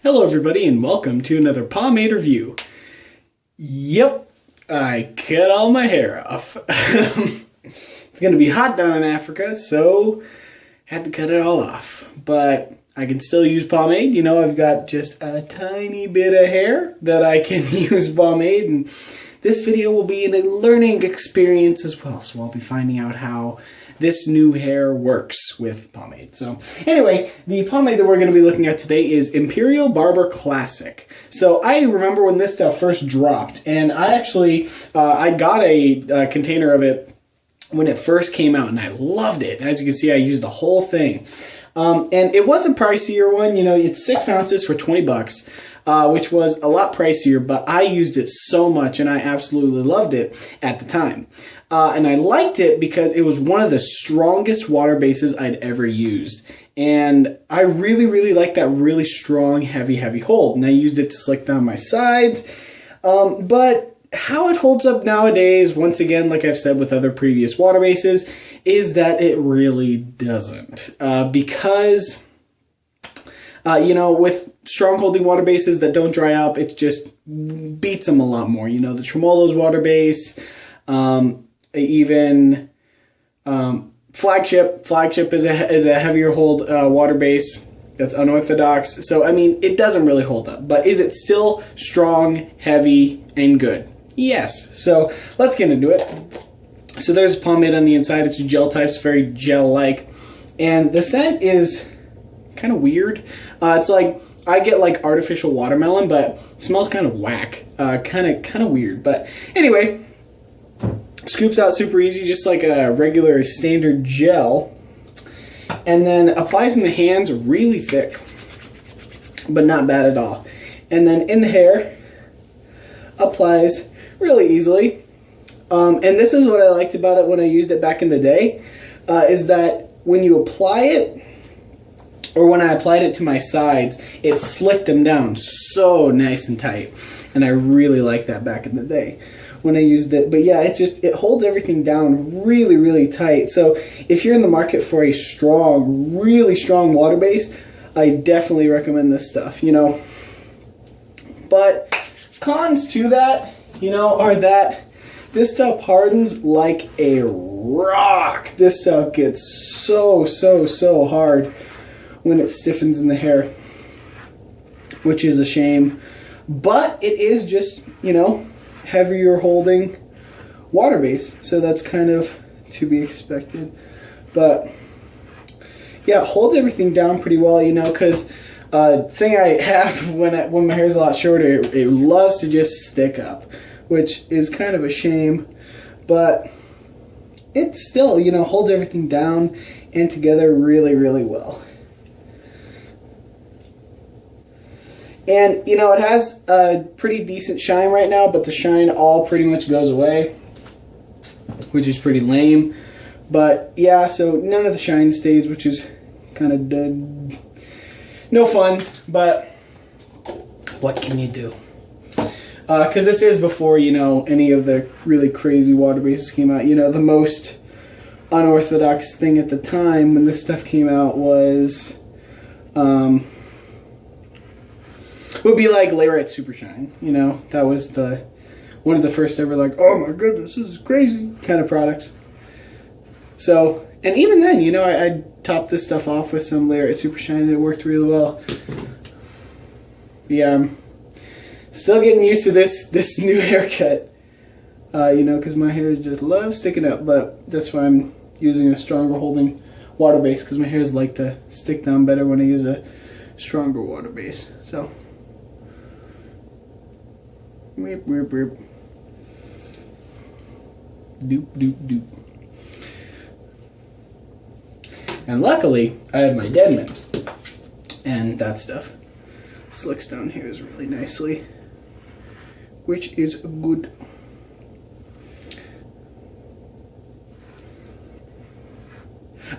Hello everybody and welcome to another pomade review. Yep, I cut all my hair off. It's gonna be hot down in Africa, so had to cut it all off. But I can still use pomade. You know, I've got just a tiny bit of hair that I can use pomade, and this video will be a learning experience as well. So I'll be finding out how this new hair works with pomade. So anyway, the pomade that we're going to be looking at today is Imperial Barber Classic. So I remember when this stuff first dropped, and I actually, I got a container of it when it first came out, and I loved it. As you can see, I used the whole thing. And it was a pricier one. You know, it's 6 ounces for 20 bucks. Which was a lot pricier, but I used it so much and I absolutely loved it at the time. And I liked it because it was one of the strongest water bases I'd ever used. And I really liked that really strong, heavy hold. And I used it to slick down my sides. But how it holds up nowadays, once again, like I've said with other previous water bases, is that it really doesn't. Because you know, with strong holding water bases that don't dry up, it just beats them a lot more. You know, the Tremolo's water base, even Flagship is a heavier hold water base that's unorthodox. So, I mean, it doesn't really hold up. But is it still strong, heavy, and good? Yes. So, let's get into it. So, there's pomade on the inside. It's gel type. It's very gel-like. And the scent is kind of weird. It's like, I get like artificial watermelon, but it smells kind of whack. Kind of weird. But anyway, scoops out super easy, just like a regular standard gel. And then applies in the hands really thick, but not bad at all. And then in the hair, applies really easily. And this is what I liked about it when I used it back in the day, is that when you apply it, or when I applied it to my sides, it slicked them down so nice and tight. And I really liked that back in the day when I used it. But yeah, it holds everything down really tight. So if you're in the market for a strong, really strong water base, I definitely recommend this stuff, you know. But cons to that, you know, are that this stuff hardens like a rock. This stuff gets so hard when it stiffens in the hair, which is a shame. But it is just, you know, heavier holding water base, so that's kind of to be expected. But yeah, it holds everything down pretty well, you know, because thing I have when my hair is a lot shorter, it loves to just stick up, which is kind of a shame. But it still, you know, holds everything down and together really well. And, you know, it has a pretty decent shine right now, but the shine all pretty much goes away, which is pretty lame. But, yeah, so none of the shine stays, which is kind of dead. No fun, but what can you do? Because this is before, you know, any of the really crazy water bases came out. You know, the most unorthodox thing at the time when this stuff came out was would be like Layrite Super Shine. You know, that was one of the first ever, like, oh my goodness, this is crazy kind of products. So, and even then, you know, I topped this stuff off with some Layrite Super Shine and it worked really well. Yeah, I'm still getting used to this new haircut, you know, because my hair just loves sticking up, but that's why I'm using a stronger holding water base, because my hairs like to stick down better when I use a stronger water base. So doop. And luckily, I have my Deadman, and that stuff slicks down hairs really nicely, which is good.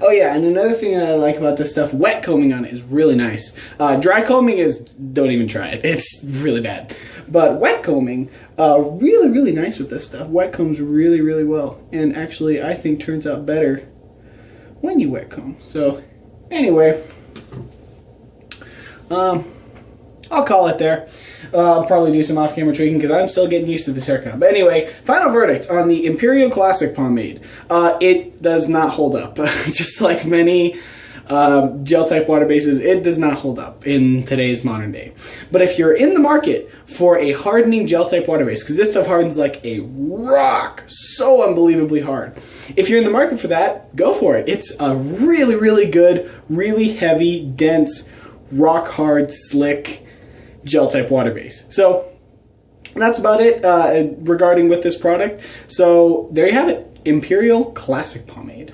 Oh yeah, and another thing that I like about this stuff, wet combing on it is really nice. Dry combing is, don't even try it. It's really bad. But wet combing, really nice with this stuff. Wet combs really well. And actually, I think turns out better when you wet comb. So, anyway. I'll call it there. I'll probably do some off-camera tweaking because I'm still getting used to this haircut. But anyway, final verdict on the Imperial Classic Pomade. It does not hold up. Just like many gel-type water bases, it does not hold up in today's modern day. But if you're in the market for a hardening gel-type water base, because this stuff hardens like a rock, so unbelievably hard. If you're in the market for that, go for it. It's a really, really good, really heavy, dense, rock-hard, slick gel-type water base. So that's about it regarding with this product. So there you have it, Imperial Classic Pomade.